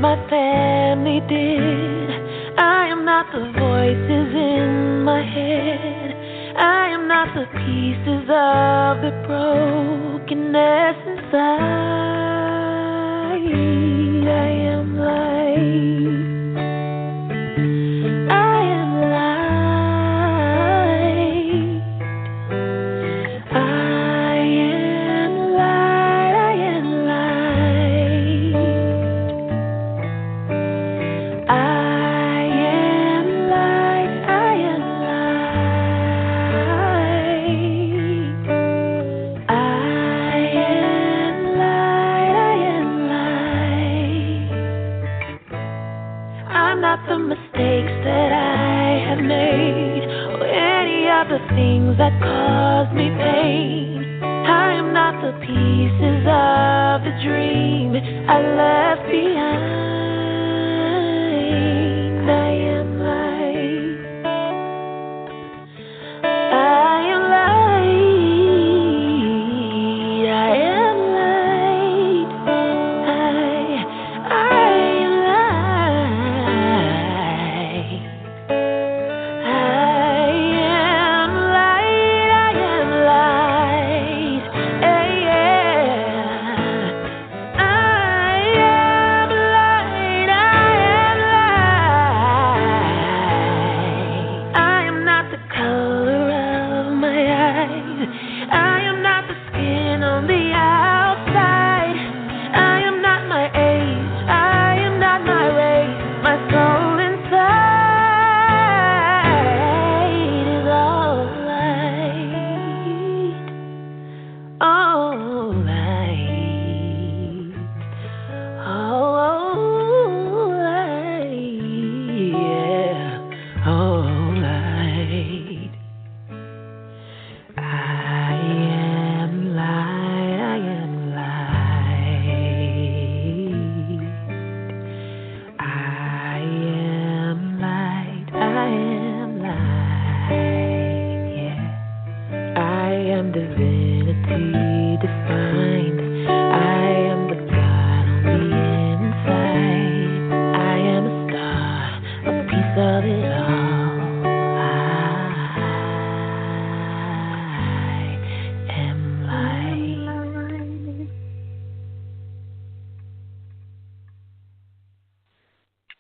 my family did. I am not the voices in my head. I am not the pieces of the brokenness inside. I am light. I am light. I am light. I am light. I am light. I am light. I am light. I am light. I'm not the mistakes that I have made, or any of the things that cause me pain. I am not the pieces of the dream I left behind. I am light. I am light. I am light. I am light. I am light. I am light. Yeah. I am light. I am light. I am not the color of my eyes. I am not the skin on the outside. I am not my age. I am not my race. My soul inside is all light. All light. All light. Yeah. All light. I am light. I am light. I am light. I am light. Yeah. I am divinity defined. I am the God on the inside. I am a star, a piece of it all. I am light.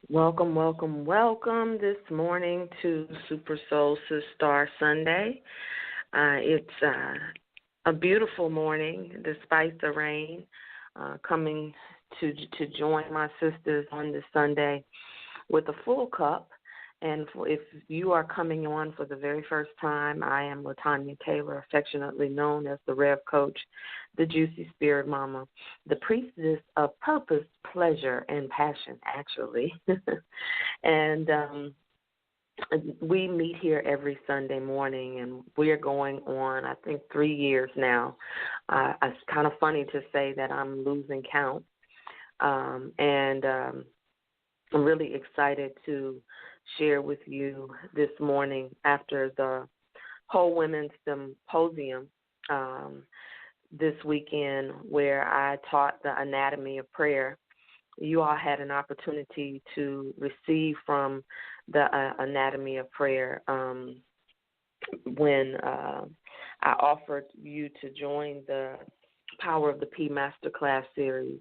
Welcome, welcome, welcome this morning to Super Soul Star Sunday. It's a beautiful morning despite the rain. Coming to join my sisters on this Sunday with a full cup. And if you are coming on for the very first time, I am LaTanya Taylor, affectionately known as the Rev Coach, the Juicy Spirit Mama, the priestess of purpose, pleasure, and passion, actually. And we meet here every Sunday morning, and we are going on, I think, 3 years now. It's kind of funny to say that I'm losing count. And I'm really excited to share with you this morning after the Whole Women's Symposium this weekend, where I taught the anatomy of prayer. You all had an opportunity to receive from the anatomy of prayer when I offered you to join the Power of the P Masterclass series.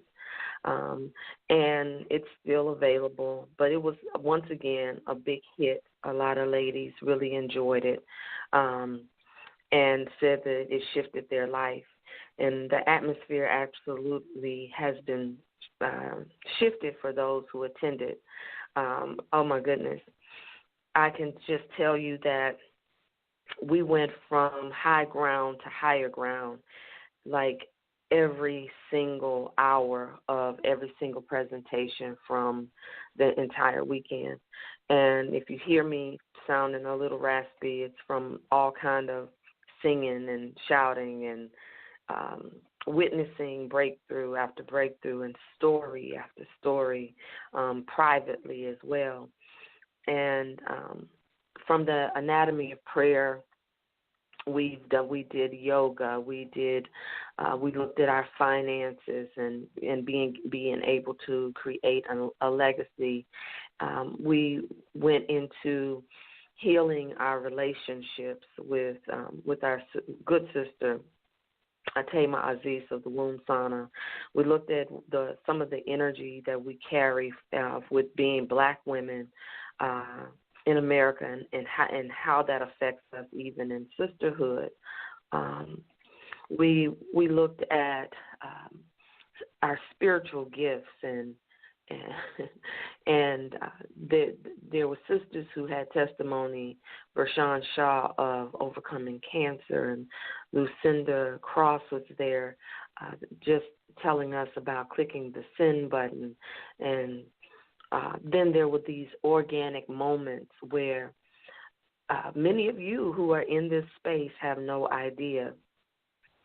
And it's still available, but it was, once again, a big hit. A lot of ladies really enjoyed it and said that it shifted their life. And the atmosphere absolutely has been shifted for those who attended. Oh, my goodness. I can just tell you that we went from high ground to higher ground, like every single hour of every single presentation from the entire weekend. And if you hear me sounding a little raspy, it's from all kind of singing and shouting and witnessing breakthrough after breakthrough and story after story, privately as well. And from the anatomy of prayer, we did yoga. We looked at our finances and being able to create a legacy. We went into healing our relationships with our good sister Atema Aziz of the Womb Sana. We looked at some of the energy that we carry with being Black women in America, and how that affects us even in sisterhood. We looked at our spiritual gifts, and there were sisters who had testimony. Vershawn Shaw of overcoming cancer, and Lucinda Cross was there, just telling us about clicking the send button. And then there were these organic moments where many of you who are in this space have no idea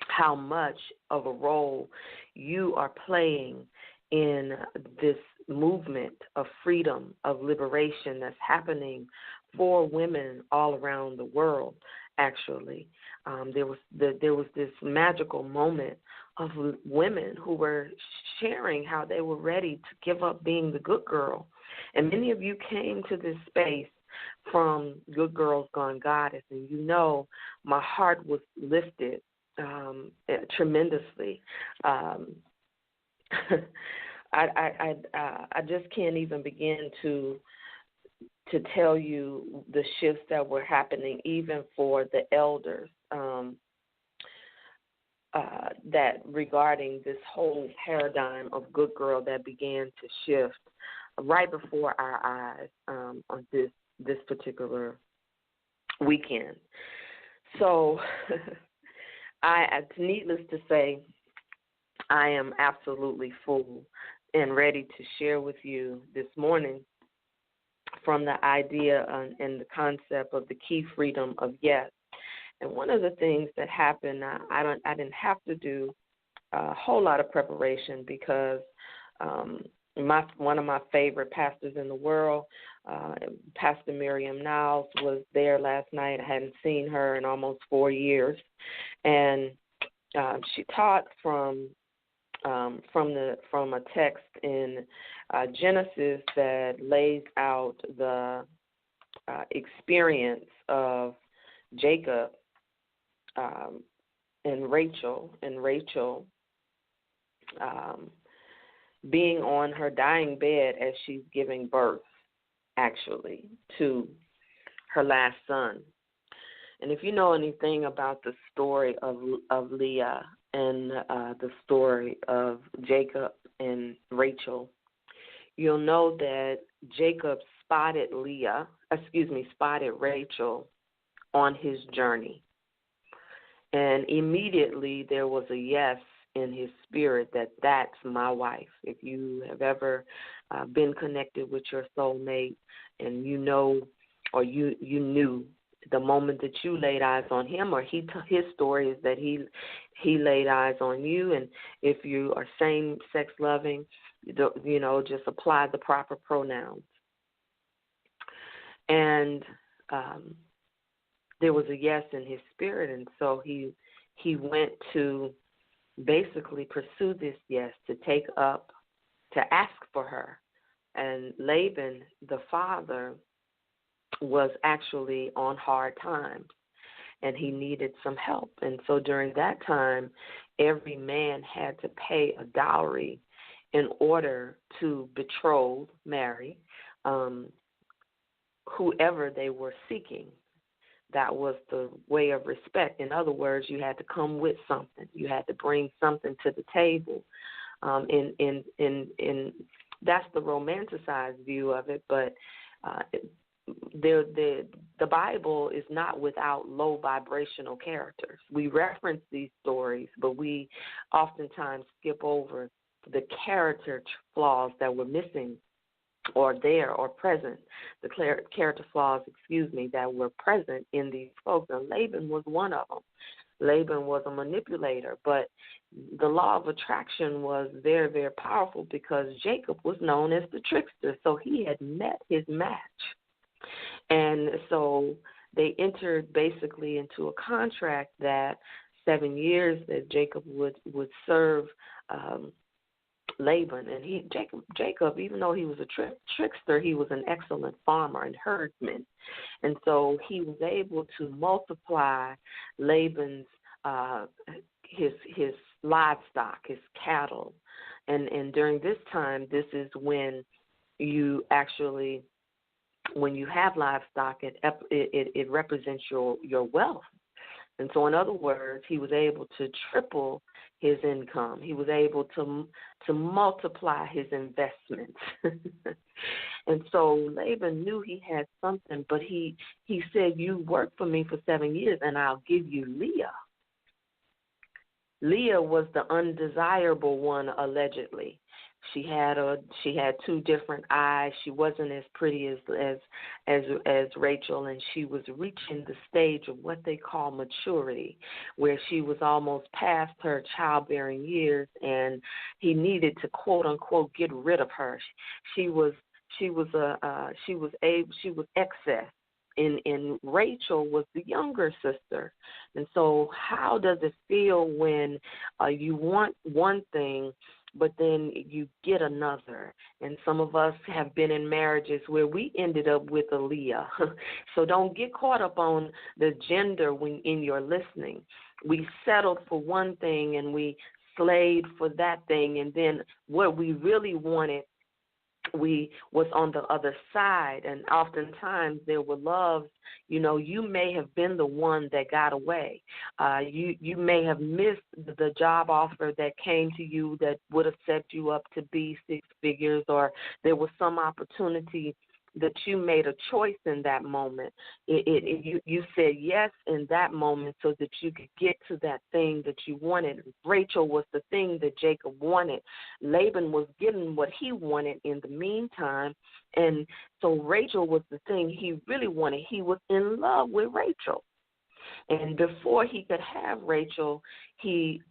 how much of a role you are playing in this movement of freedom, of liberation that's happening for women all around the world. Actually, there was this magical moment of women who were sharing how they were ready to give up being the good girl, and many of you came to this space from Good Girls Gone Goddess, and my heart was lifted tremendously. I just can't even begin to tell you the shifts that were happening, even for the elders, that regarding this whole paradigm of good girl that began to shift right before our eyes on this particular weekend. So, it's needless to say, I am absolutely full and ready to share with you this morning from the idea and the concept of the key freedom of yes. And one of the things that happened, I didn't have to do a whole lot of preparation, because one of my favorite pastors in the world, Pastor Miriam Niles, was there last night. I hadn't seen her in almost 4 years, and she taught from a text in Genesis that lays out the experience of Jacob and Rachel, being on her dying bed as she's giving birth, actually, to her last son. And if you know anything about the story of Leah and the story of Jacob and Rachel, you'll know that Jacob spotted Rachel on his journey. And immediately there was a yes in his spirit that that's my wife. If you have ever been connected with your soulmate, and you know, or you knew the moment that you laid eyes on him, or his story is that he laid eyes on you. And if you are same-sex loving, just apply the proper pronouns. And there was a yes in his spirit, and so he went to basically pursue this yes, to ask for her. And Laban, the father, was actually on hard times, and he needed some help. And so during that time, every man had to pay a dowry in order to marry whoever they were seeking. That was the way of respect. In other words, you had to come with something. You had to bring something to the table. In that's the romanticized view of it, but the Bible is not without low vibrational characters. We reference these stories, but we oftentimes skip over the character flaws that were missing or there or present, the character flaws, that were present in these folks. And Laban was one of them. Laban was a manipulator, but the law of attraction was very, very powerful, because Jacob was known as the trickster, so he had met his match. And so they entered basically into a contract that 7 years that Jacob would serve Laban. And Jacob, even though he was a trickster, he was an excellent farmer and herdsman. And so he was able to multiply Laban's his livestock, his cattle. And during this time, this is when you actually, when you have livestock, it represents your wealth. And so, in other words, he was able to triple his income. He was able to multiply his investments. And so Laban knew he had something, but he said, "You work for me for 7 years, and I'll give you Leah." Leah was the undesirable one, allegedly. She had two different eyes. She wasn't as pretty as Rachel, and she was reaching the stage of what they call maturity, where she was almost past her childbearing years, and he needed to quote unquote get rid of her. She was excess. And Rachel was the younger sister. And so how does it feel when you want one thing, but then you get another? And some of us have been in marriages where we ended up with a Leah. So don't get caught up on the gender when in your listening. We settled for one thing and we slaved for that thing, and then what we really wanted was on the other side. And oftentimes there were loves, you may have been the one that got away. You may have missed the job offer that came to you that would have set you up to be six figures, or there was some opportunity that you made a choice in that moment. You said yes in that moment so that you could get to that thing that you wanted. Rachel was the thing that Jacob wanted. Laban was getting what he wanted in the meantime, and so Rachel was the thing he really wanted. He was in love with Rachel. And before he could have Rachel, he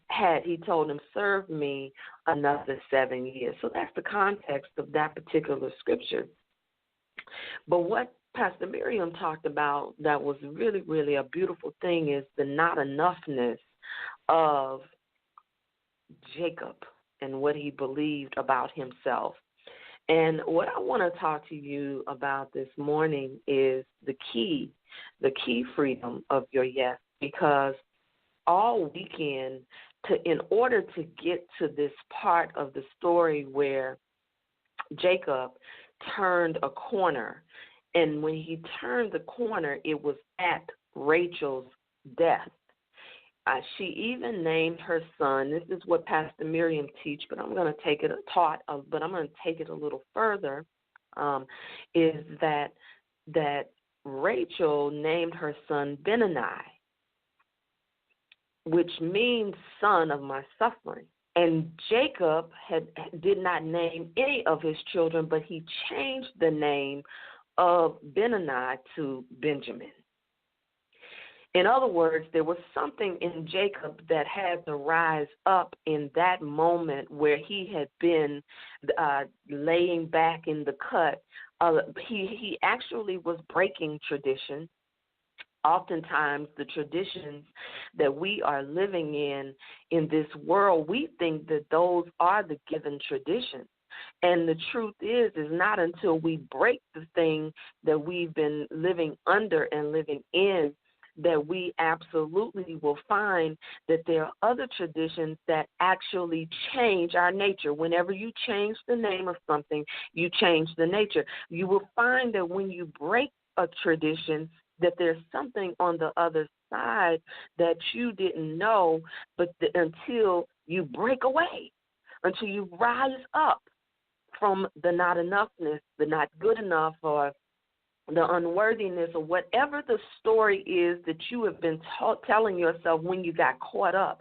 told him, "Serve me another 7 years." So that's the context of that particular scripture. But what Pastor Miriam talked about that was really, really a beautiful thing is the not enoughness of Jacob and what he believed about himself. And what I want to talk to you about this morning is the key freedom of your yes, because all weekend, in order to get to this part of the story where Jacob turned a corner, and when he turned the corner, it was at Rachel's death. She even named her son. This is what Pastor Miriam teach, but I'm going to take it a little further. Is that Rachel named her son Benoni, which means son of my suffering. And Jacob did not name any of his children, but he changed the name of Benoni to Benjamin. In other words, there was something in Jacob that had to rise up in that moment where he had been laying back in the cut. He actually was breaking tradition. Oftentimes, the traditions that we are living in this world, we think that those are the given traditions. And the truth is not until we break the thing that we've been living under and living in that we absolutely will find that there are other traditions that actually change our nature. Whenever you change the name of something, you change the nature. You will find that when you break a tradition, that there's something on the other side that you didn't know, but until you break away, until you rise up from the not enoughness, the not good enough, or the unworthiness, or whatever the story is that you have been telling yourself when you got caught up.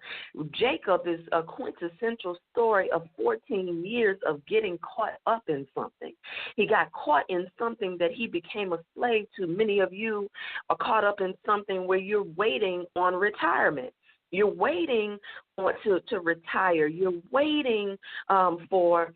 Jacob is a quintessential story of 14 years of getting caught up in something. He got caught in something that he became a slave to. Many of you are caught up in something where you're waiting on retirement. You're waiting to retire. You're waiting for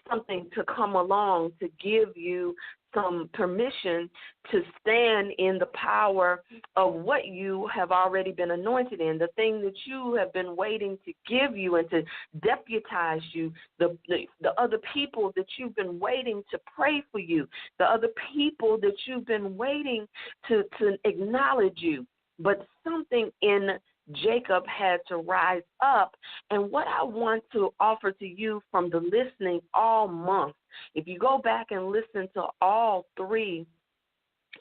something to come along to give you some permission to stand in the power of what you have already been anointed in, the thing that you have been waiting to give you and to deputize you, the other people that you've been waiting to pray for you, the other people that you've been waiting to acknowledge you. But something in Jacob had to rise up. And what I want to offer to you from the listening all month, if you go back and listen to all 3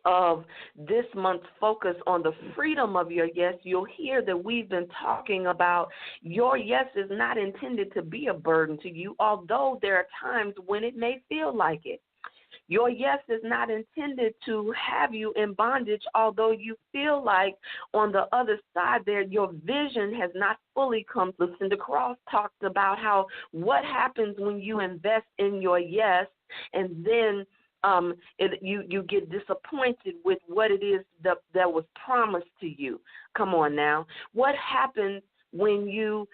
of this month's focus on the freedom of your yes, you'll hear that we've been talking about your yes is not intended to be a burden to you, although there are times when it may feel like it. Your yes is not intended to have you in bondage, although you feel like on the other side there your vision has not fully come. Lucinda Cross talked about how what happens when you invest in your yes and then you get disappointed with what it is that was promised to you. Come on now. What happens when you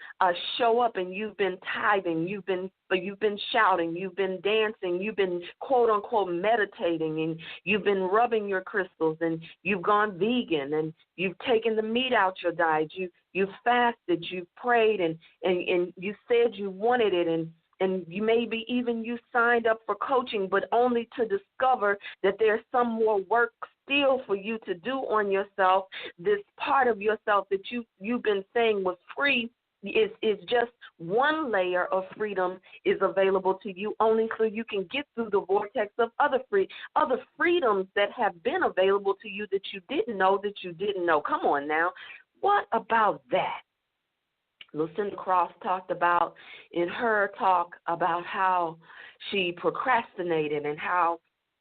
show up and you've been tithing, you've been shouting, you've been dancing, you've been quote unquote meditating, and you've been rubbing your crystals, and you've gone vegan, and you've taken the meat out your diet, you've fasted, you've prayed, and you said you wanted it, and you maybe even you signed up for coaching, but only to discover that there's some more work still for you to do on yourself. This part of yourself that you've been saying was free is just one layer of freedom is available to you, only so you can get through the vortex of other freedoms that have been available to you that you didn't know. Come on now. What about that? Lucinda Cross talked about in her talk about how she procrastinated and how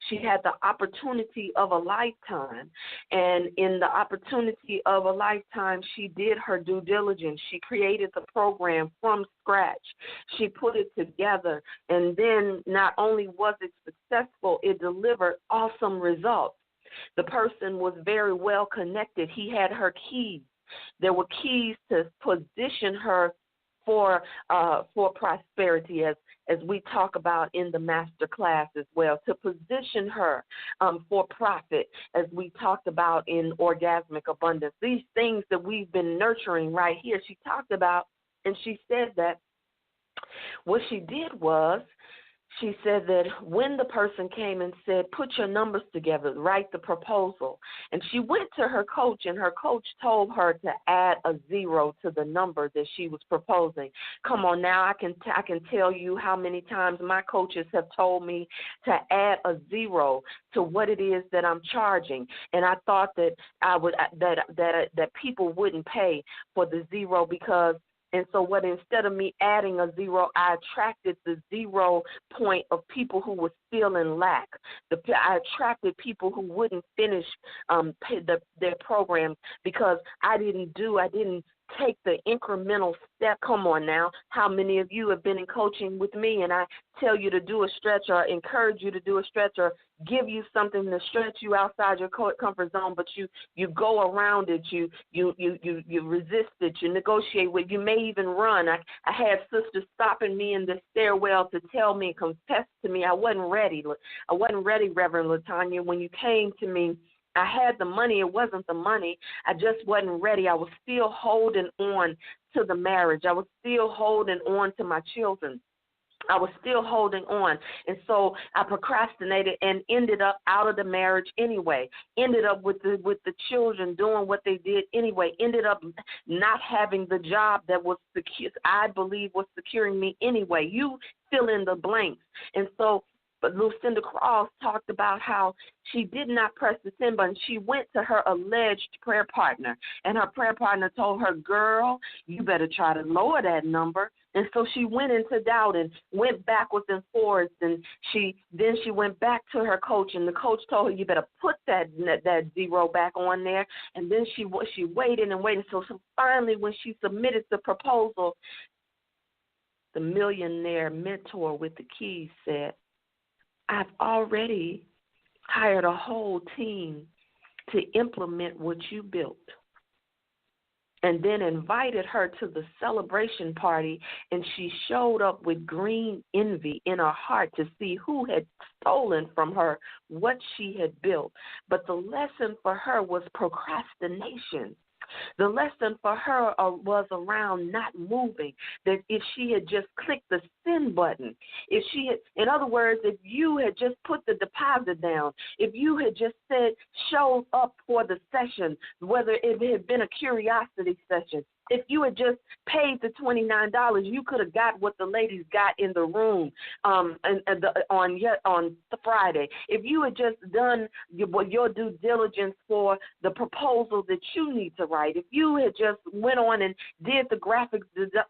she had the opportunity of a lifetime. And in the opportunity of a lifetime, she did her due diligence. She created the program from scratch. She put it together. And then not only was it successful, it delivered awesome results. The person was very well connected. He had her keys. There were keys to position her for prosperity, as we talk about in the master class as well, to position her for profit, as we talked about in orgasmic abundance. These things that we've been nurturing right here, she talked about, and she said that what she did was, she said that when the person came and said, put your numbers together, write the proposal, and she went to her coach, and her coach told her to add a 0 to the number that she was proposing. Come on now, I can tell you how many times my coaches have told me to add a 0 to what it is that I'm charging, and I thought that that people wouldn't pay for the 0 because. And so instead of me adding a 0, I attracted the 0 point of people who were still in lack. I attracted people who wouldn't finish their programs because I didn't take the incremental step. Come on now. How many of you have been in coaching with me and I tell you to do a stretch or encourage you to do a stretch or give you something to stretch you outside your comfort zone, but you go around it, you resist it, you negotiate with, you may even run. I had sisters stopping me in the stairwell to tell me, confess to me, I wasn't ready, Reverend LaTanya. When you came to me, I had the money. It wasn't the money. I just wasn't ready. I was still holding on to the marriage. I was still holding on to my children. I was still holding on. And so I procrastinated and ended up out of the marriage anyway. Ended up with the children doing what they did anyway. Ended up not having the job that was I believe was securing me anyway. You fill in the blanks. And so but Lucinda Cross talked about how she did not press the send button. She went to her alleged prayer partner, and her prayer partner told her, girl, you better try to lower that number. And so she went into doubt and went backwards and forwards, and she went back to her coach, and the coach told her, you better put that 0 back on there. And then she waited and waited. So finally, when she submitted the proposal, the millionaire mentor with the keys said, I've already hired a whole team to implement what you built. and then invited her to the celebration party, and she showed up with green envy in her heart to see who had stolen from her what she had built. But the lesson for her was procrastination. The lesson for her was around not moving, that if she had just clicked the send button, if she had, in other words, if you had just put the deposit down, if you had just said, showed up for the session, whether it had been a curiosity session, if you had just paid the $29, you could have got what the ladies got in the room on the Friday. If you had just done your due diligence for the proposal that you need to write, if you had just went on and did the graphic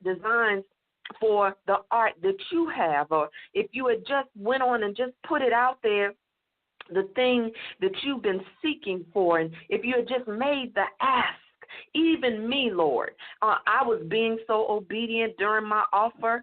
designs for the art that you have, or if you had just went on and just put it out there, the thing that you've been seeking for, and if you had just made the ask, even me, Lord, I was being so obedient during my offer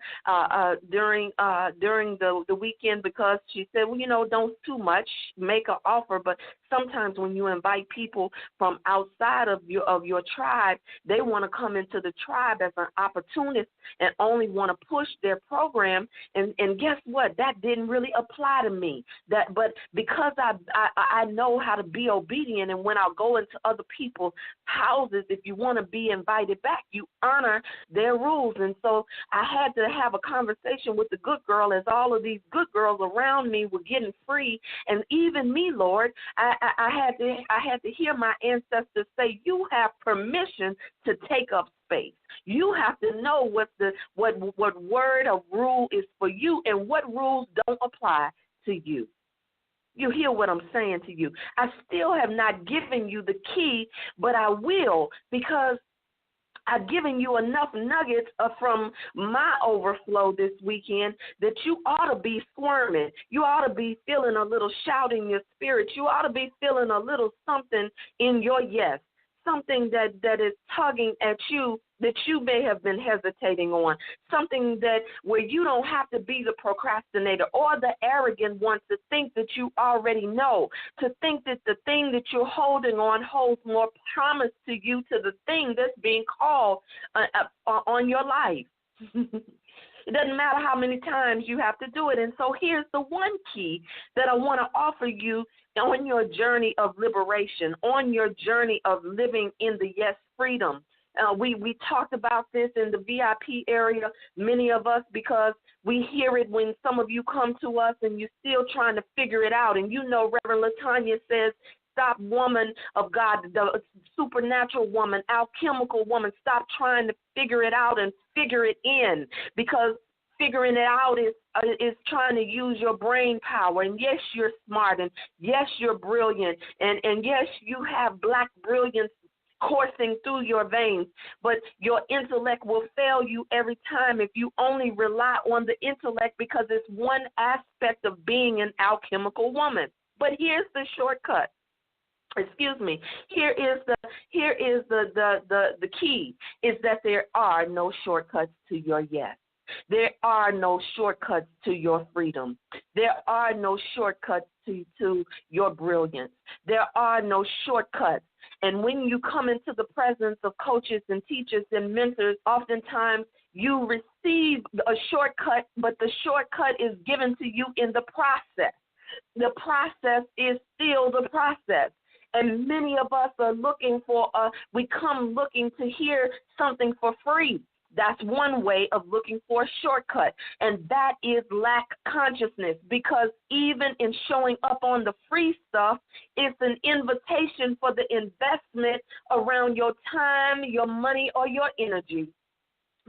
during the weekend, because she said, well, don't too much, make an offer. But sometimes when you invite people from outside of your tribe, they want to come into the tribe as an opportunist and only want to push their program. And guess what? That didn't really apply to me. But because I know how to be obedient, and when I go into other people's houses, if you want to be invited back, you honor their rules. And so I had to have a conversation with the good girl, as all of these good girls around me were getting free, and even me, Lord, I had to hear my ancestors say, you have permission to take up space. You have to know what word of rule is for you and what rules don't apply to you. You hear what I'm saying to you? I still have not given you the key, but I will, because I've given you enough nuggets from my overflow this weekend that you ought to be squirming. You ought to be feeling a little shout in your spirit. You ought to be feeling a little something in your yes, something that is tugging at you that you may have been hesitating on, something that where you don't have to be the procrastinator or the arrogant one to think that you already know, to think that the thing that you're holding on holds more promise to you to the thing that's being called on your life. It doesn't matter how many times you have to do it. And so here's the one key that I want to offer you on your journey of liberation, on your journey of living in the yes freedom. We talked about this in the VIP area, many of us, because we hear it when some of you come to us and you're still trying to figure it out. And Reverend LaTanya says, stop, woman of God, the supernatural woman, alchemical woman, stop trying to figure it out and figure it in, because figuring it out is trying to use your brain power. And yes, you're smart, and yes, you're brilliant, and yes, you have black brilliance coursing through your veins, but your intellect will fail you every time if you only rely on the intellect, because it's one aspect of being an alchemical woman. But here's the shortcut. Excuse me. Here is the key, is that there are no shortcuts to your yes. There are no shortcuts to your freedom. There are no shortcuts to your brilliance. There are no shortcuts. And when you come into the presence of coaches and teachers and mentors, oftentimes you receive a shortcut, but the shortcut is given to you in the process. The process is still the process. And many of us are we come looking to hear something for free. That's one way of looking for a shortcut, and that is lack consciousness, because even in showing up on the free stuff, it's an invitation for the investment around your time, your money, or your energy.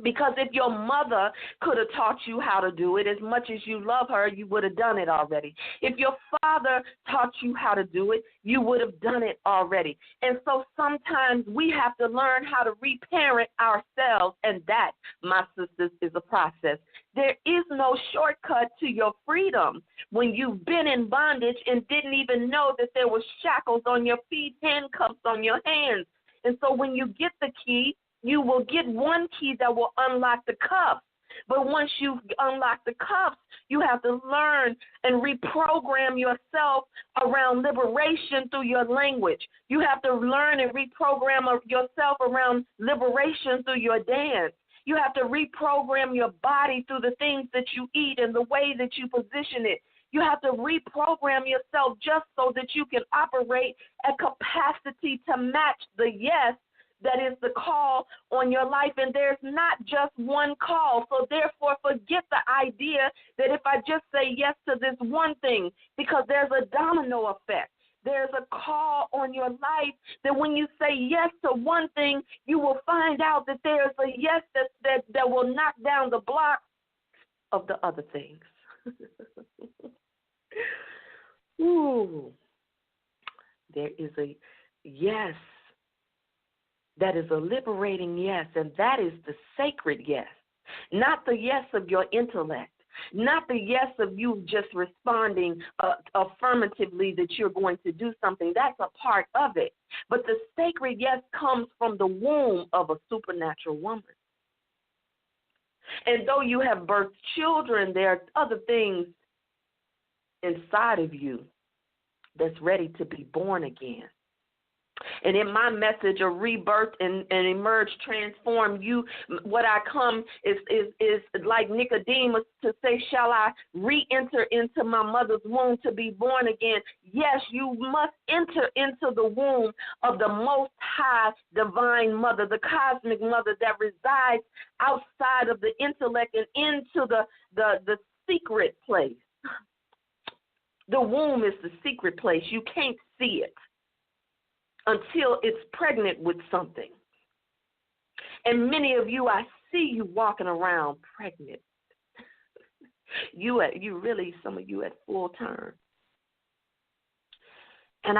Because if your mother could have taught you how to do it, as much as you love her, you would have done it already. If your father taught you how to do it, you would have done it already. And so sometimes we have to learn how to reparent ourselves, and that, my sisters, is a process. There is no shortcut to your freedom when you've been in bondage and didn't even know that there were shackles on your feet, handcuffs on your hands. And so when you get the key, you will get one key that will unlock the cuffs, But once you unlock the cuffs, you have to learn and reprogram yourself around liberation through your language. You have to learn and reprogram yourself around liberation through your dance. You have to reprogram your body through the things that you eat and the way that you position it. You have to reprogram yourself just so that you can operate at capacity to match the yes that is the call on your life. And there's not just one call. So therefore, forget the idea that if I just say yes to this one thing, because there's a domino effect. There's a call on your life that when you say yes to one thing, you will find out that there's a yes that will knock down the block of the other things. Ooh, there is a yes that is a liberating yes, and that is the sacred yes, not the yes of your intellect. Not the yes of you just responding affirmatively that you're going to do something. That's a part of it. But the sacred yes comes from the womb of a supernatural woman. And though you have birthed children, there are other things inside of you that's ready to be born again. And in my message of rebirth and emerge, transform you, what I come is like Nicodemus to say, shall I re-enter into my mother's womb to be born again? Yes, you must enter into the womb of the Most High Divine Mother, the cosmic mother that resides outside of the intellect and into the secret place. The womb is the secret place. You can't see it until it's pregnant with something. And many of you, I see you walking around pregnant. Some of you at full term. And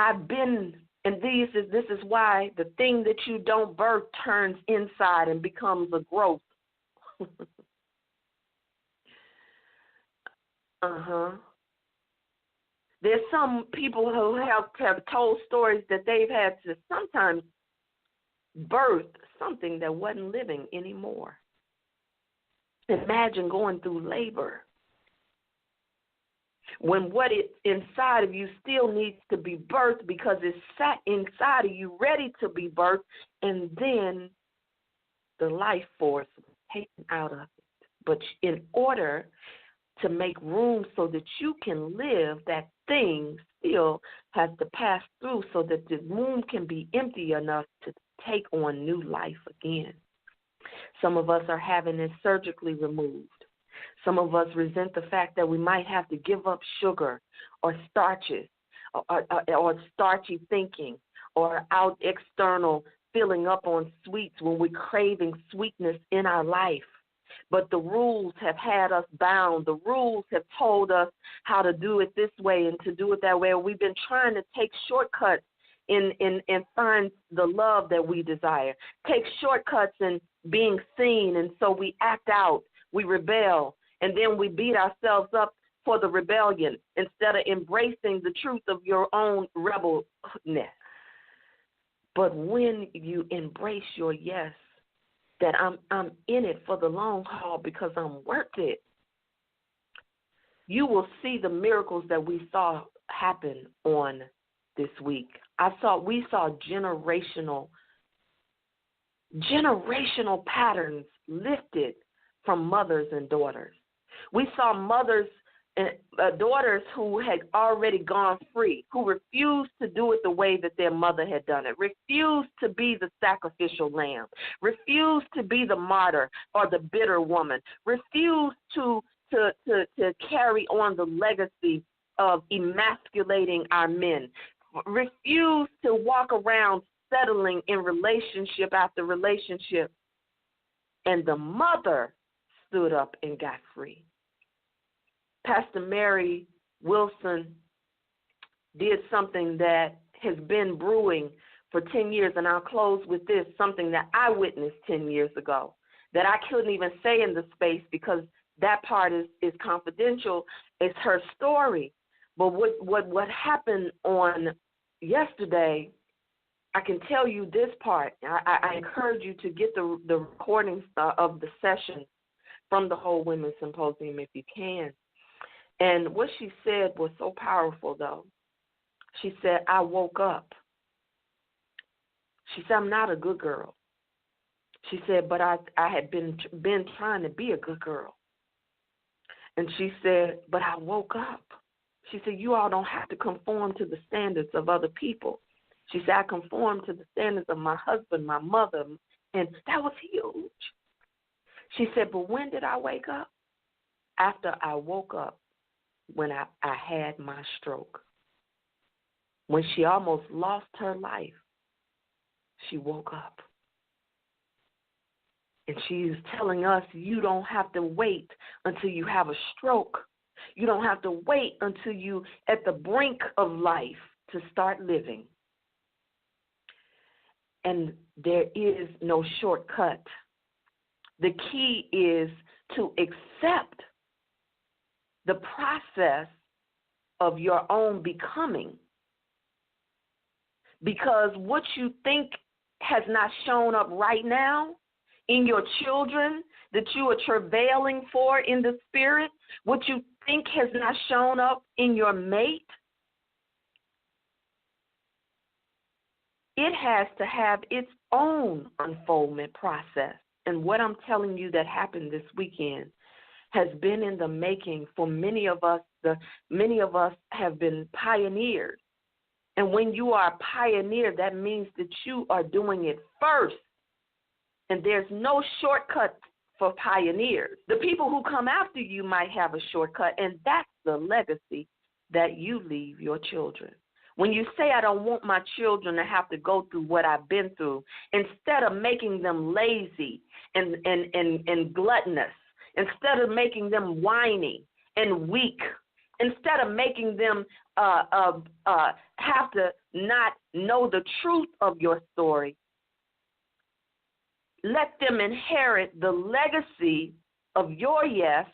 this is why the thing that you don't birth turns inside and becomes a growth. There's some people who have told stories that they've had to sometimes birth something that wasn't living anymore. Imagine going through labor when what is inside of you still needs to be birthed because it's sat inside of you ready to be birthed, and then the life force was taken out of it. But in order to make room so that you can live, that thing still has to pass through so that the womb can be empty enough to take on new life again. Some of us are having it surgically removed. Some of us resent the fact that we might have to give up sugar or starches or starchy thinking or out external filling up on sweets when we're craving sweetness in our life. But the rules have had us bound. The rules have told us how to do it this way and to do it that way. We've been trying to take shortcuts and find the love that we desire. Take shortcuts in being seen, and so we act out, we rebel, and then we beat ourselves up for the rebellion instead of embracing the truth of your own rebelness. But when you embrace your yes, that I'm in it for the long haul because I'm worth it, you will see the miracles that we saw happen on this week. We saw generational patterns lifted from mothers and daughters. We saw mothers and daughters who had already gone free, who refused to do it the way that their mother had done it, refused to be the sacrificial lamb, refused to be the martyr or the bitter woman, refused to carry on the legacy of emasculating our men, refused to walk around settling in relationship after relationship. And the mother stood up and got free. Pastor Mary Wilson did something that has been brewing for 10 years, and I'll close with this, something that I witnessed 10 years ago that I couldn't even say in the space because that part is confidential. It's her story. But what happened on yesterday, I can tell you this part. I encourage you to get the recordings of the session from the Whole Women's Symposium if you can. And what she said was so powerful, though. She said, I woke up. She said, I'm not a good girl. She said, but I had been trying to be a good girl. And she said, but I woke up. She said, you all don't have to conform to the standards of other people. She said, I conform to the standards of my husband, my mother, and that was huge. She said, but when did I wake up? After I woke up, when I had my stroke. When she almost lost her life, she woke up. And she's telling us you don't have to wait until you have a stroke. You don't have to wait until you at the brink of life to start living. And there is no shortcut. The key is to accept the process of your own becoming. Because what you think has not shown up right now in your children that you are travailing for in the spirit, what you think has not shown up in your mate, it has to have its own unfoldment process. And what I'm telling you that happened this weekend has been in the making for many of us. Many of us have been pioneered. And when you are a pioneer, that means that you are doing it first. And there's no shortcut for pioneers. The people who come after you might have a shortcut, and that's the legacy that you leave your children. When you say, I don't want my children to have to go through what I've been through, instead of making them lazy and gluttonous, instead of making them whiny and weak, instead of making them have to not know the truth of your story, let them inherit the legacy of your yes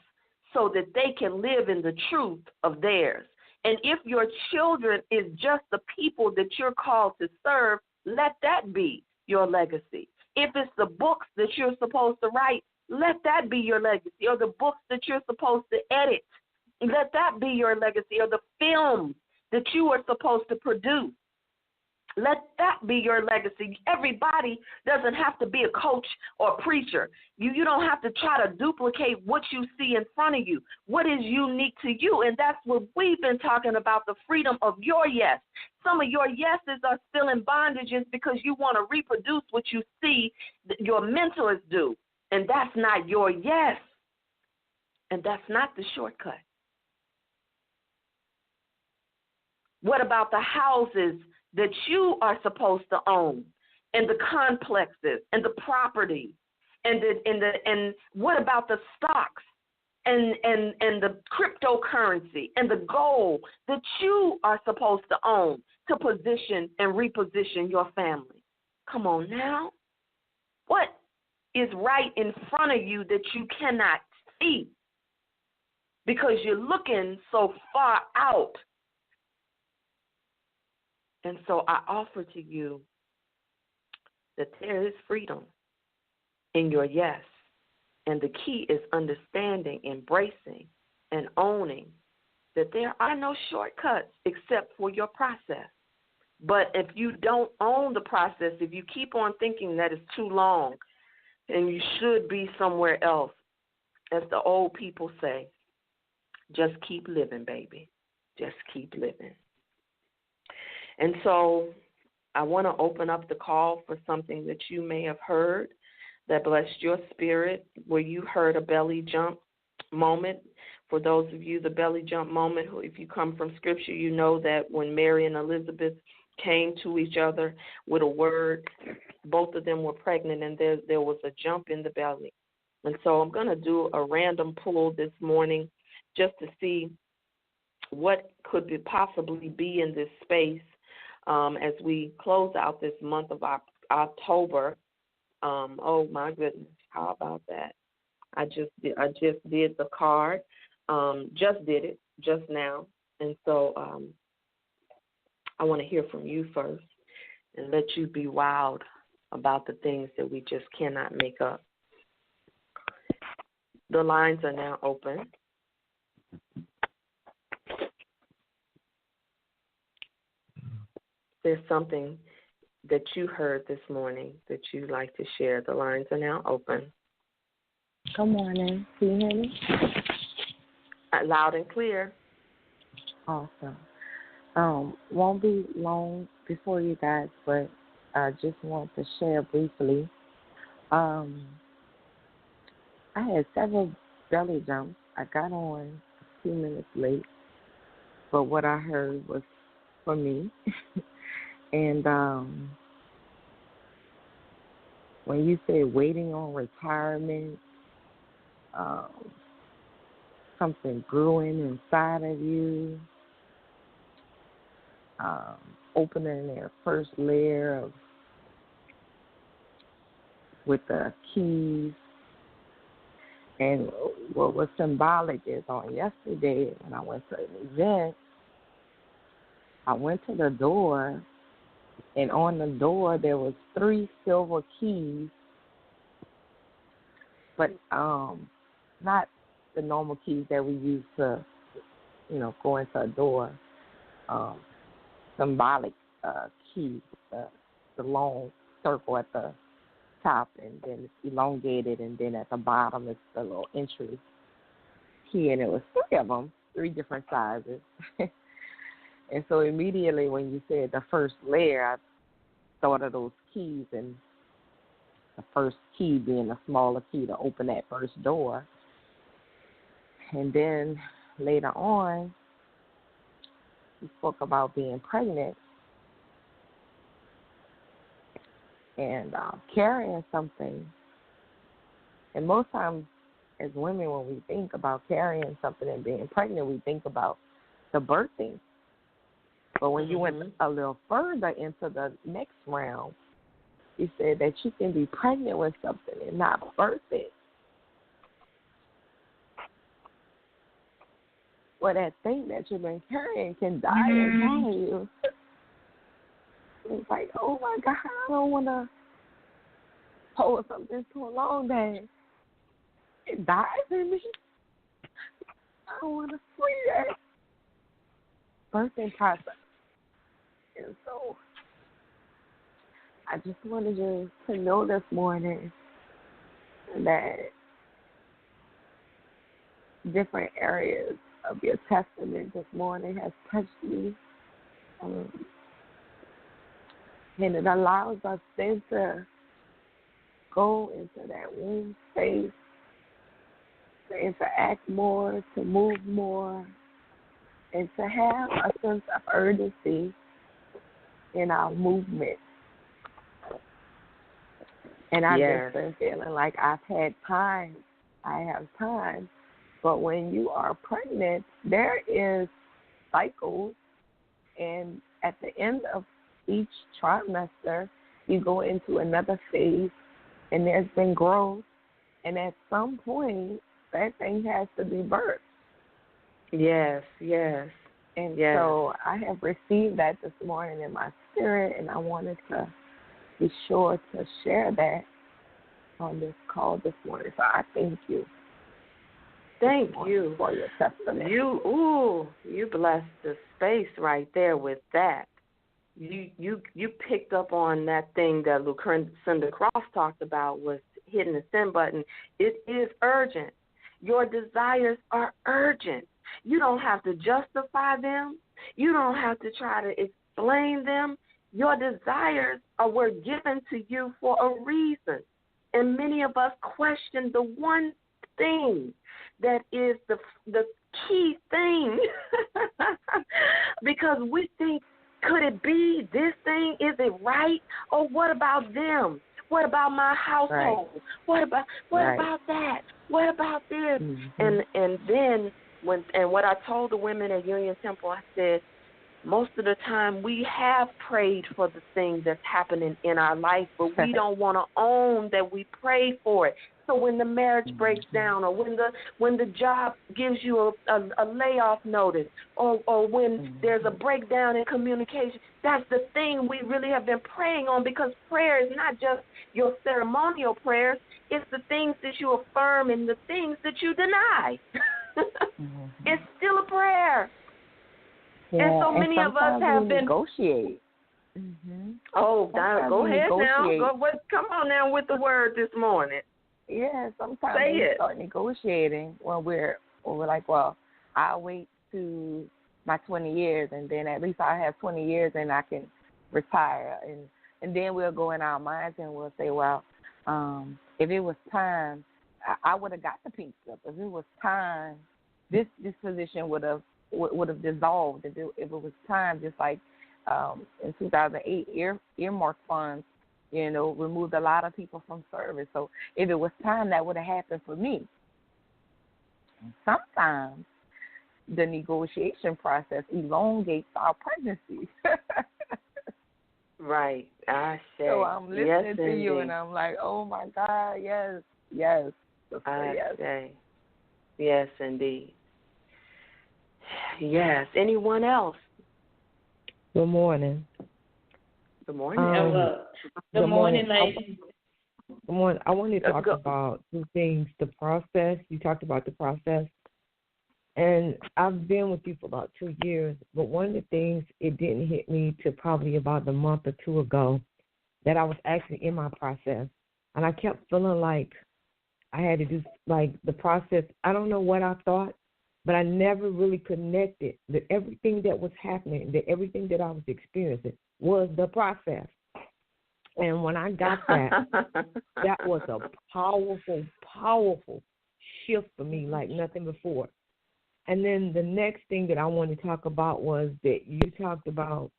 so that they can live in the truth of theirs. And if your children is just the people that you're called to serve, let that be your legacy. If it's the books that you're supposed to write, let that be your legacy. Or the books that you're supposed to edit, let that be your legacy. Or the films that you are supposed to produce, let that be your legacy. Everybody doesn't have to be a coach or a preacher. You don't have to try to duplicate what you see in front of you. What is unique to you? And that's what we've been talking about, the freedom of your yes. Some of your yeses are still in bondages because you want to reproduce what you see that your mentors do. And that's not your yes. And that's not the shortcut. What about the houses that you are supposed to own, and the complexes, and the property, and what about the stocks, and the cryptocurrency, and the gold that you are supposed to own to position and reposition your family? Come on now. What is right in front of you that you cannot see because you're looking so far out? And so I offer to you that there is freedom in your yes. And the key is understanding, embracing, and owning that there are no shortcuts except for your process. But if you don't own the process, if you keep on thinking that it's too long and you should be somewhere else, as the old people say, just keep living, baby. Just keep living. And so I want to open up the call for something that you may have heard that blessed your spirit, where you heard a belly jump moment. For those of you, the belly jump moment, if you come from Scripture, you know that when Mary and Elizabeth came to each other with a word, both of them were pregnant, and there was a jump in the belly. And so I'm going to do a random pull this morning just to see what could possibly be in this space. As we close out this month of October. Oh my goodness, how about that? I just did the card. Just did it just now, and so I want to hear from you first, and let you be wowed about the things that we just cannot make up. The lines are now open. There's something that you heard this morning that you'd like to share. The lines are now open. Good morning. Can you hear me? Loud and clear. Awesome. Won't be long before you guys, but I just want to share briefly. I had several belly jumps. I got on a few minutes late, but what I heard was for me. And when you say waiting on retirement, something brewing inside of you, opening their first layer of with the keys. And what was symbolic is on yesterday when I went to an event, I went to the door, and on the door there was 3 silver keys, but not the normal keys that we use to, go into a door. Symbolic key, the long circle at the top, and then it's elongated, and then at the bottom it's the little entry key, and it was 3 of them, 3 different sizes. And so immediately when you said the first layer, I thought of those keys, and the first key being the smaller key to open that first door. And then later on, we spoke about being pregnant and carrying something. And most times as women, when we think about carrying something and being pregnant, we think about the birthing. But when you went a little further into the next round, you said that you can be pregnant with something and not birth it. Well, that thing that you've been carrying can die inside of you. It's like, oh, my God, I don't want to hold something so long that it dies in me. I don't want to free that birthing process. And so I just wanted you to know this morning that different areas of your testament this morning has touched me. And it allows us then to go into that womb space, to interact more, to move more, and to have a sense of urgency in our movement. And I've just been feeling like I have time. But when you are pregnant, there is cycles, and at the end of each trimester, you go into another phase, and there's been growth, and at some point, that thing has to be birthed. Yes. And so I have received that this morning in my spirit, and I wanted to be sure to share that on this call this morning. So I thank you. Thank you for your testimony. You blessed the space right there with that. You picked up on that thing that Lucinda Cross talked about, was hitting the send button. It is urgent. Your desires are urgent. You don't have to justify them. You don't have to try to explain them. Your desires were given to you for a reason. And many of us question the one thing that is the key thing because we think, could it be this thing? Is it right? Or what about them? What about my household? Right. What about that? What about this? And then what I told the women at Union Temple, I said, most of the time we have prayed for the thing that's happening in our life, but we don't want to own that we prayed for it. So when the marriage breaks down, or when the job gives you a layoff notice, or when there's a breakdown in communication, that's the thing we really have been praying on, because prayer is not just your ceremonial prayers. It's the things that you affirm and the things that you deny. It's still a prayer. Yeah, and so many of us have been negotiate. Oh, Sometimes go we ahead negotiate. now. Come on now with the word this morning. Yeah, sometimes Say we it. start negotiating when we're like, well, I'll wait to my 20 years, and then at least I have 20 years, and I can retire, and then we'll go in our minds and we'll say, well, if it was time, I would have got the pink slip. If it was time, this position would have dissolved. If it was time, just like in 2008, earmark funds, removed a lot of people from service. So if it was time, that would have happened for me. And sometimes the negotiation process elongates our pregnancy. Right. I say. So I'm listening to you, and I'm like, oh, my God, yes. I say. Yes, indeed. Yes. Anyone else? Good morning. Good morning. Good morning, ladies. Good morning. I want to talk about two things. The process. You talked about the process. And I've been with you for about 2 years, but one of the things, it didn't hit me till probably about a month or two ago that I was actually in my process. And I kept feeling like I had to do, like, the process. I don't know what I thought, but I never really connected that everything that was happening, that everything that I was experiencing was the process. And when I got that, that was a powerful, powerful shift for me like nothing before. And then the next thing that I wanted to talk about was that you talked about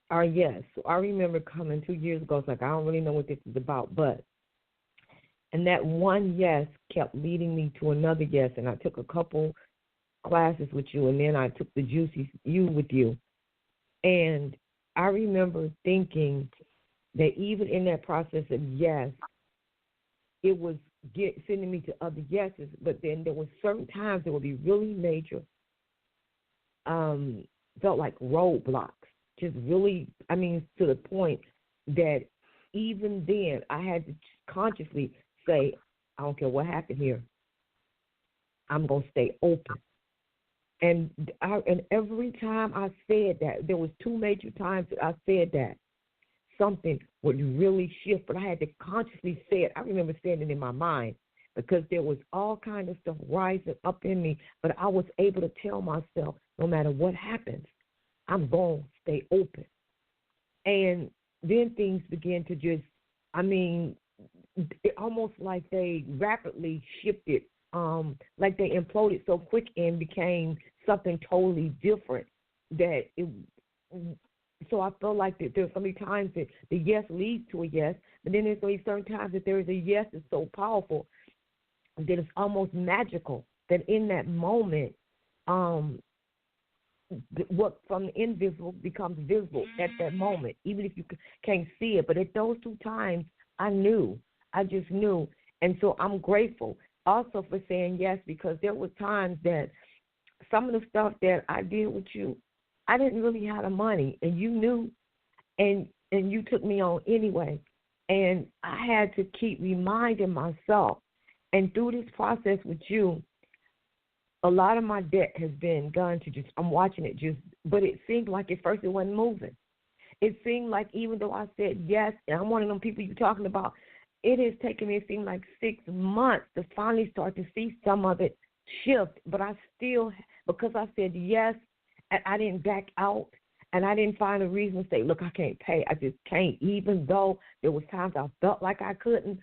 our yes. So I remember coming 2 years ago, it's like, I don't really know what this is about, but, and that one yes kept leading me to another yes, and I took a couple classes with you, and then I took the Juicy You with you. And I remember thinking that even in that process of yes, it was sending me to other yeses, but then there were certain times there would be really major, felt like roadblocks, just really, to the point that even then I had to consciously say, I don't care what happened here, I'm going to stay open. And every time I said that, there was two major times that I said that, something would really shift, but I had to consciously say it. I remember saying it in my mind because there was all kind of stuff rising up in me, but I was able to tell myself, no matter what happens, I'm going to stay open. And then things began to just, it almost like they rapidly shifted, like they imploded so quick and became something totally different that it. So I feel like that there's so many times that the yes leads to a yes, but then there's only certain times that there is a yes that's so powerful that it's almost magical, that in that moment, what from the invisible becomes visible at that moment, even if you can't see it. But at those two times, I just knew. And so I'm grateful also for saying yes, because there were times that some of the stuff that I did with you, I didn't really have the money, and you knew, and you took me on anyway. And I had to keep reminding myself. And through this process with you, a lot of my debt has been gone to just, I'm watching it just, but it seemed like at first it wasn't moving. It seemed like even though I said yes, and I'm one of them people you're talking about, it has taken me, it seemed like 6 months to finally start to see some of it shift. But I still, because I said yes, and I didn't back out, and I didn't find a reason to say, look, I can't pay. I just can't, even though there was times I felt like I couldn't,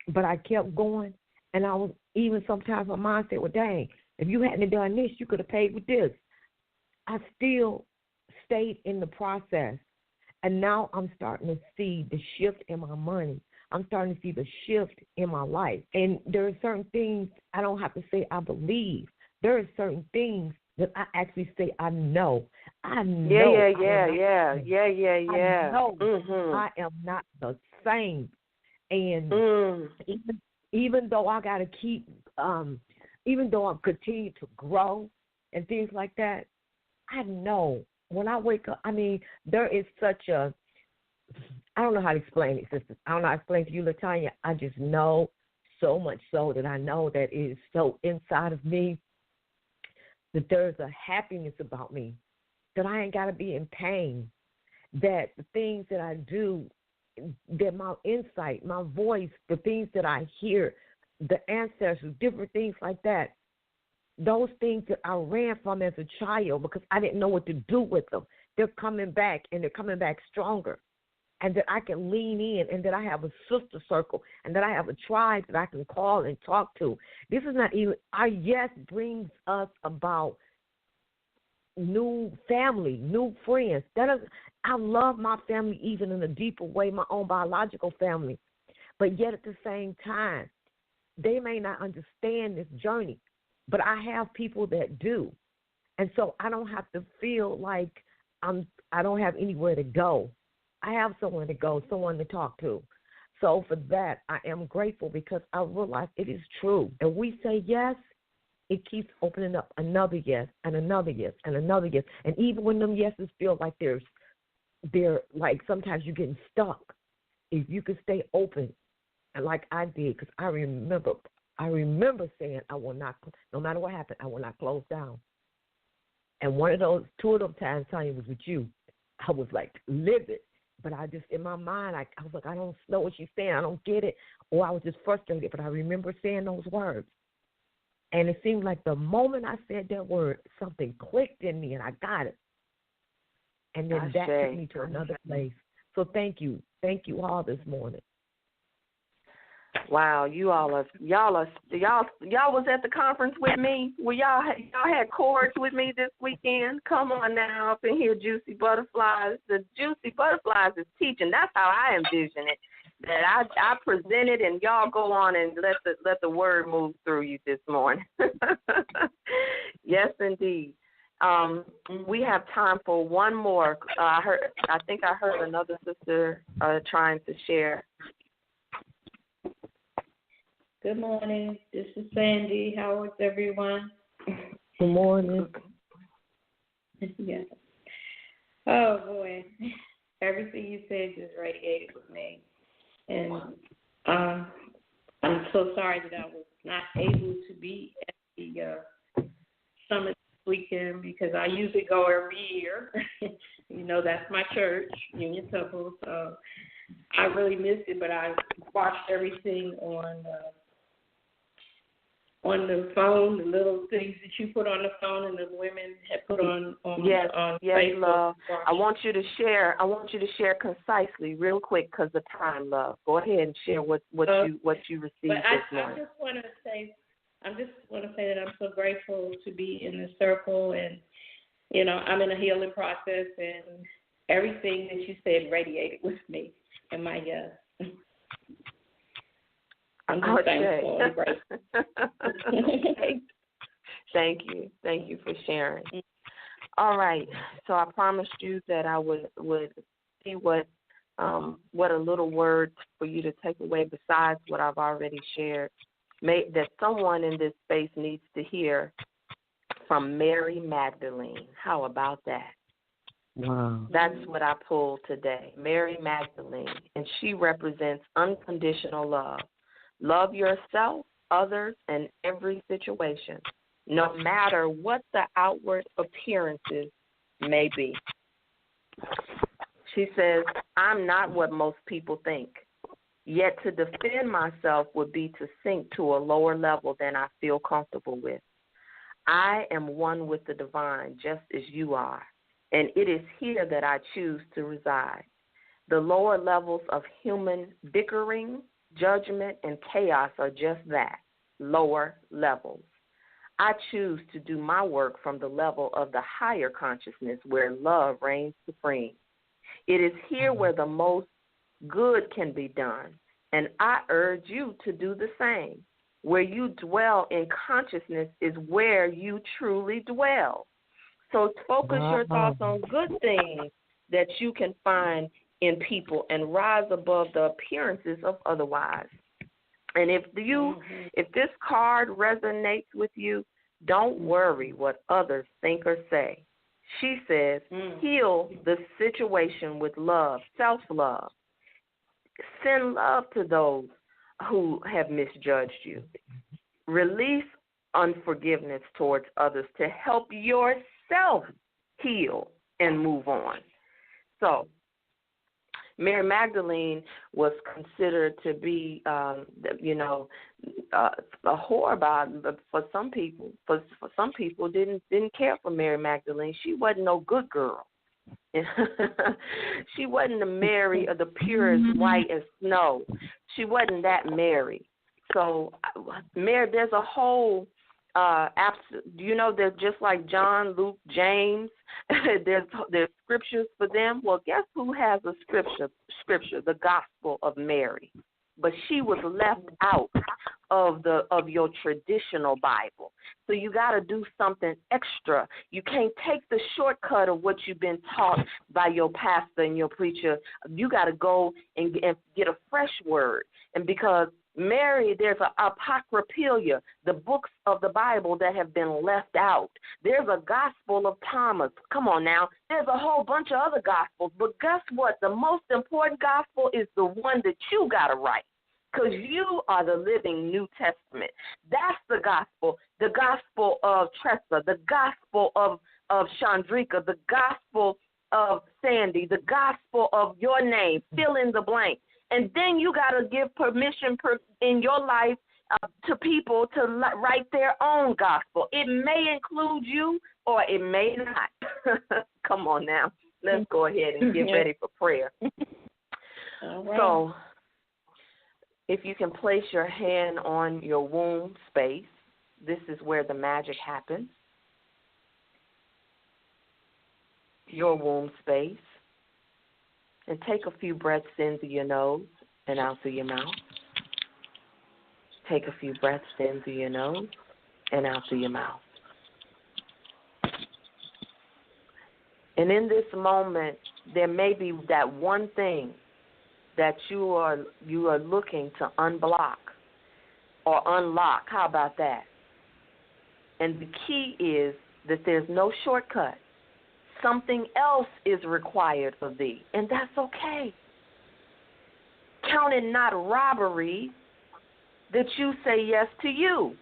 but I kept going. And I was, even sometimes my mind said, well, dang, if you hadn't done this, you could have paid with this. I still stayed in the process. And now I'm starting to see the shift in my money. I'm starting to see the shift in my life. And there are certain things I don't have to say I believe. There are certain things that I actually say I know. I know. Yeah. I know Mm-hmm. I am not the same. And even though I got to keep, even though I'm continuing to grow and things like that, I know when I wake up, there is such a, I don't know how to explain it, sisters. I don't know how to explain to you, LaTanya. I just know so much so that I know that it is so inside of me that there's a happiness about me, that I ain't got to be in pain, that the things that I do, that my insight, my voice, the things that I hear, the ancestors, different things like that, those things that I ran from as a child because I didn't know what to do with them, they're coming back, and they're coming back stronger. And that I can lean in, and that I have a sister circle, and that I have a tribe that I can call and talk to. This is not even, our yes brings us about new family, new friends. I love my family even in a deeper way, my own biological family. But yet at the same time, they may not understand this journey, but I have people that do. And so I don't have to feel like I don't have anywhere to go. I have someone to go, someone to talk to. So for that, I am grateful because I realize it is true. And we say yes, it keeps opening up another yes and another yes and another yes. And even when them yeses feel like they're like sometimes you're getting stuck, if you can stay open, and like I did, because I remember saying I will not, no matter what happened, I will not close down. And two of those times, Tanya, was with you. I was like livid. But I just, in my mind, I was like, I don't know what she's saying. I don't get it. Or I was just frustrated. But I remember saying those words. And it seemed like the moment I said that word, something clicked in me, and I got it. And then that took me to another place. So thank you. Thank you all this morning. Wow, y'all was at the conference with me. Well, y'all had chords with me this weekend. Come on now, up in here, Juicy Butterflies. The Juicy Butterflies is teaching. That's how I envision it. That I present it, and y'all go on and let the word move through you this morning. Yes, indeed. We have time for one more. I think I heard another sister trying to share. Good morning. This is Sandy. How is everyone? Good morning. Yeah. Oh, boy. Everything you said just radiated with me. And I'm so sorry that I was not able to be at the summit this weekend because I usually go every year. That's my church, Union Temple. So I really missed it, but I watched everything on the phone, the little things that you put on the phone and the women had put on yes, Facebook. Love. I want you to share concisely, real quick, because of time, love. Go ahead and share what you received this morning. I just want to say that I'm so grateful to be in the circle, and I'm in a healing process, and everything that you said radiated with me and my yes. I'm just thankful and grateful. Thank you for sharing. All right, so I promised you that I would see what a little word for you to take away besides what I've already shared, that someone in this space needs to hear from Mary Magdalene. How about that? Wow. That's what I pulled today, Mary Magdalene, and she represents unconditional love. Love yourself, others, and every situation, no matter what the outward appearances may be. She says, I'm not what most people think, yet to defend myself would be to sink to a lower level than I feel comfortable with. I am one with the divine, just as you are, and it is here that I choose to reside. The lower levels of human bickering, judgment, and chaos are just that, lower levels. I choose to do my work from the level of the higher consciousness where love reigns supreme. It is here where the most good can be done, and I urge you to do the same. Where you dwell in consciousness is where you truly dwell. So focus your thoughts on good things that you can find in people and rise above the appearances of otherwise. And if this card resonates with you, don't worry what others think or say. She says, heal the situation with love, self-love. Send love to those who have misjudged you. Release unforgiveness towards others to help yourself heal and move on. So, Mary Magdalene was considered to be, a whore for some people. For some people, didn't care for Mary Magdalene. She wasn't no good girl. She wasn't the Mary of the purest white as snow. She wasn't that Mary. So, Mary, there's a whole. They're just like John, Luke, James. there's scriptures for them. Well, guess who has a scripture? The Gospel of Mary. But she was left out of your traditional Bible. So you got to do something extra. You can't take the shortcut of what you've been taught by your pastor and your preacher. You got to go and get a fresh word. And because Mary, there's an apocrypha, the books of the Bible that have been left out. There's a Gospel of Thomas. Come on now. There's a whole bunch of other Gospels. But guess what? The most important Gospel is the one that you got to write, because you are the living New Testament. That's the Gospel of Tressa, the Gospel of Chandrika, the Gospel of Sandy, the Gospel of your name. Fill in the blank. And then you got to give permission in your life to people to write their own gospel. It may include you or it may not. Come on now. Let's go ahead and get ready for prayer. All right. So if you can place your hand on your womb space, this is where the magic happens. Your womb space. And take a few breaths in through your nose and out through your mouth. Take a few breaths in through your nose and out through your mouth. And in this moment, there may be that one thing that you are looking to unblock or unlock. How about that? And the key is that there's no shortcut. Something else is required of thee, and that's okay. Count it not robbery that you say yes to you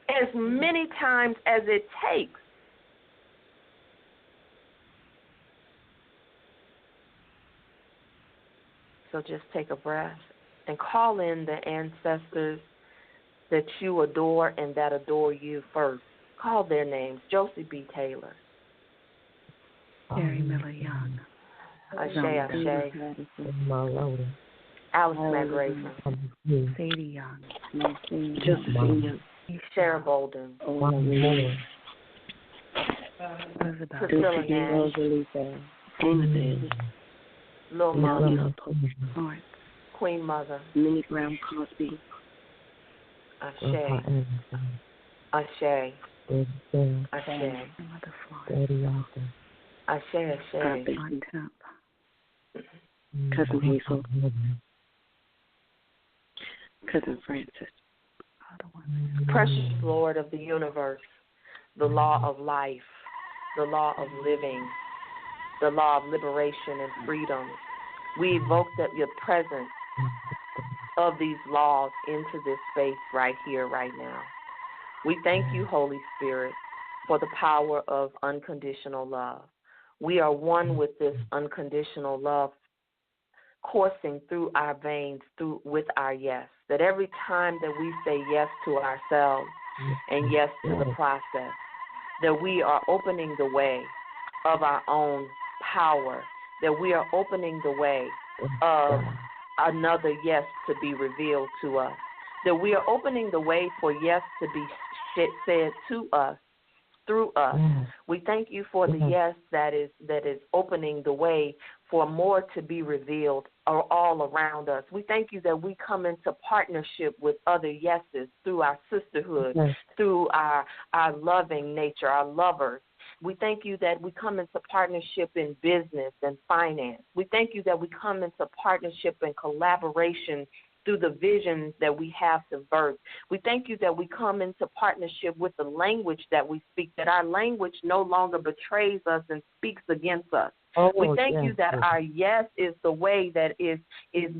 as many times as it takes. So just take a breath and call in the ancestors that you adore and that adore you first. Call their names. Josie B. Taylor. Mary Miller Young. Ashe. Alice McGraven. Sadie Young. Josephine Young. Sarah Bolden. Priscilla Nash. Lil Mama. Queen Mother. Minnie Graham Cosby. Ashe. Ashe. Ashe. Cousin Hazel. Cousin Francis. Precious Lord of the universe, the law of life, the law of living, the law of liberation and freedom. We evoke your presence of these laws into this space right here, right now. We thank you, Holy Spirit, for the power of unconditional love. We are one with this unconditional love coursing through our veins with our yes. That every time that we say yes to ourselves and yes to the process, that we are opening the way of our own power, that we are opening the way of another yes to be revealed to us, that we are opening the way for yes to be said to us through us. We thank you for the yes that is opening the way for more to be revealed all around us. We thank you that we come into partnership with other yeses through our sisterhood, through our loving nature, our lovers. We thank you that we come into partnership in business and finance. We thank you that we come into partnership and collaboration through the visions that we have to birth. We thank you that we come into partnership with the language that we speak, that our language no longer betrays us and speaks against us. We thank you that yes. our yes is the way that is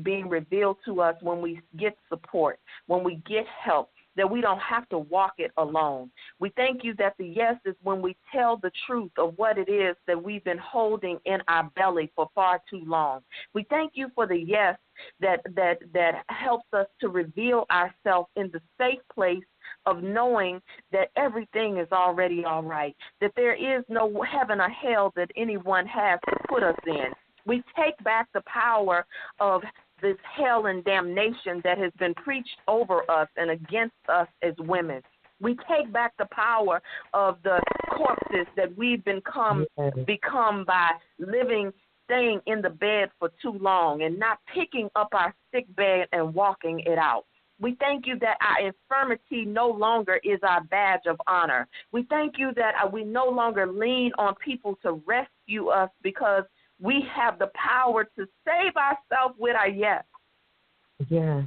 being revealed to us when we get support, when we get help, that we don't have to walk it alone. We thank you that the yes is when we tell the truth of what it is that we've been holding in our belly for far too long. We thank you for the yes that helps us to reveal ourselves in the safe place of knowing that everything is already all right, that there is no heaven or hell that anyone has to put us in. We take back the power of this hell and damnation that has been preached over us and against us as women. We take back the power of the corpses that we've become by staying in the bed for too long and not picking up our sick bed and walking it out. We thank you that our infirmity no longer is our badge of honor. We thank you that we no longer lean on people to rescue us because we have the power to save ourselves with our yes. Yeah.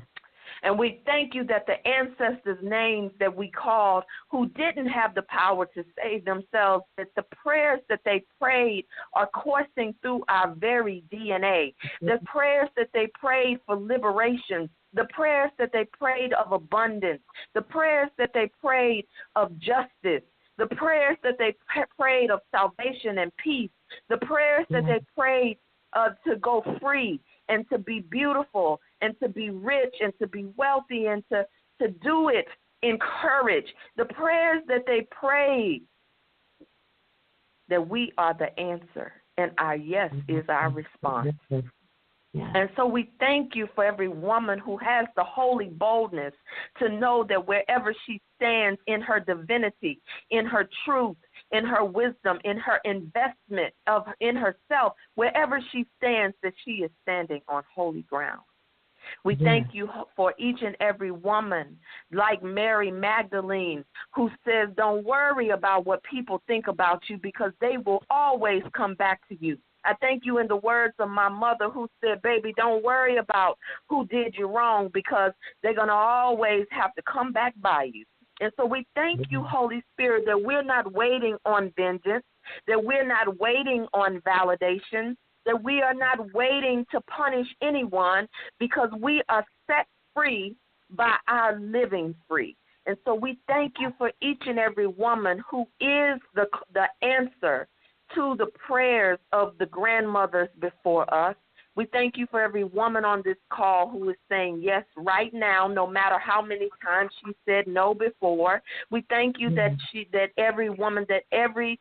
And we thank you that the ancestors' names that we called who didn't have the power to save themselves, that the prayers that they prayed are coursing through our very DNA. The prayers that they prayed for liberation, the prayers that they prayed of abundance, the prayers that they prayed of justice, the prayers that they prayed of salvation and peace, the prayers that they prayed to go free and to be beautiful and to be rich and to be wealthy and to do it in courage. The prayers that they prayed, that we are the answer and our yes is our response. Yeah. And so we thank you for every woman who has the holy boldness to know that wherever she stands in her divinity, in her truth, in her wisdom, in her investment in herself, wherever she stands, that she is standing on holy ground. We thank you for each and every woman like Mary Magdalene who says, don't worry about what people think about you because they will always come back to you. I thank you in the words of my mother who said, baby, don't worry about who did you wrong because they're going to always have to come back by you. And so we thank you, Holy Spirit, that we're not waiting on vengeance, that we're not waiting on validation, that we are not waiting to punish anyone because we are set free by our living free. And so we thank you for each and every woman who is the answer to the prayers of the grandmothers before us. We thank you for every woman on this call who is saying yes right now, no matter how many times she said no before. We thank you that every woman, that every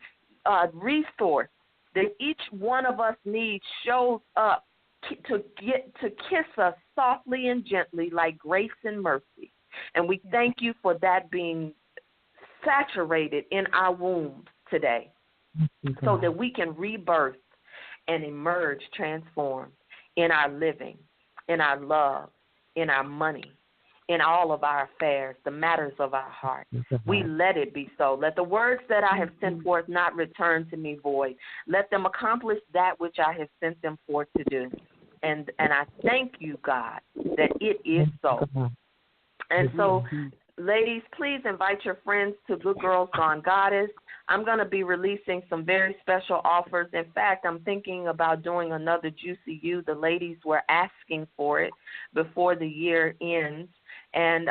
resource that each one of us needs shows up to kiss us softly and gently like grace and mercy. And we thank you for that being saturated in our wombs today, so that we can rebirth and emerge transformed in our living, in our love, in our money, in all of our affairs, the matters of our heart. We let it be so. Let the words that I have sent forth not return to me void. Let them accomplish that which I have sent them forth to do. And I thank you, God, that it is so. And so, ladies, please invite your friends to Good Girls Gone Goddess. I'm going to be releasing some very special offers. In fact, I'm thinking about doing another Juicy You. The ladies were asking for it before the year ends. And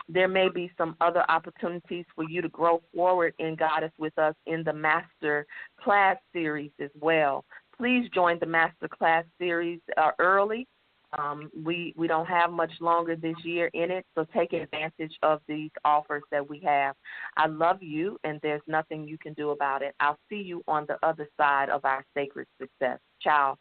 there may be some other opportunities for you to grow forward in Goddess with us in the Master Class Series as well. Please join the Master Class Series early. We don't have much longer this year in it, so take advantage of these offers that we have. I love you, and there's nothing you can do about it. I'll see you on the other side of our sacred success. Ciao.